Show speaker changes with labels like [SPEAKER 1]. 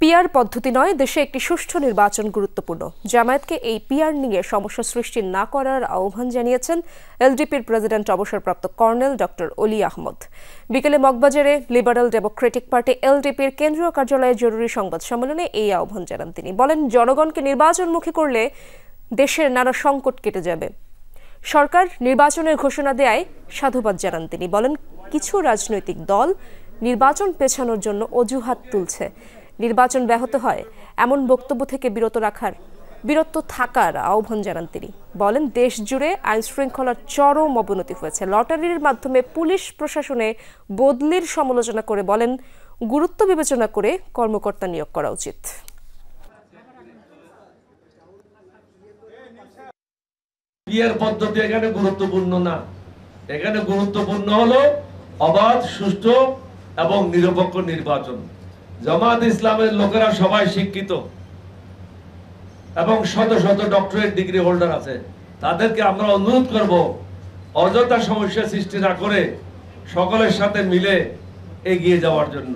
[SPEAKER 1] PR পদ্ধতি নয়, দেশে একটি সুষ্ঠু নির্বাচন গুরুত্বপূর্ণ। জামায়াতকে এই পিআর নিয়ে সমস্যা সৃষ্টি না করার আহ্বান জানিয়েছেন এলডিপির প্রেসিডেন্ট অবসরপ্রাপ্ত কর্নেল ডক্টর অলি আহমদ। বিকেলে মগবাজারে লিবারেল ডেমোক্রেটিক পার্টি এলডিপির কেন্দ্রীয় কার্যালয়ে জরুরি সংবাদ সম্মেলনে এই আহ্বান জানান তিনি। বলেন, জনগণকে নির্বাচনমুখী করলে দেশের নানা সংকট কেটে যাবে। সরকার নির্বাচনের ঘোষণা দেয় সাধুবাদ জানান তিনি। বলেন, কিছু রাজনৈতিক দল নির্বাচন পেছানোর জন্য অজুহাত তুলছে। নির্বাচন ব্যাহত হয় এমন বক্তব্য থেকে বিরত থাকার আহ্বান জানান তিনি। বলেন, দেশ জুড়ে আইন শৃঙ্খলার চরম অবনতি হয়েছে। লটারির মাধ্যমে পুলিশ প্রশাসনে বদলির সমালোচনা করে বলেন, গুরুত্ব বিবেচনা করে কর্মকর্তা নিয়োগ করা উচিত।
[SPEAKER 2] পিআর পদ্ধতি এখানে গুরুত্বপূর্ণ না। এখানে গুরুত্বপূর্ণ হলো অবাধ, সুষ্ঠু এবং নিরপেক্ষ নির্বাচন। জামায়াত ইসলামের লোকেরা সবাই শিক্ষিত এবং শত শত ডক্টরেট ডিগ্রি হোল্ডার আছে। তাদেরকে আমরা অনুরোধ করব, অযথা সমস্যা সৃষ্টি না করে সকলের সাথে মিলে এগিয়ে যাওয়ার জন্য।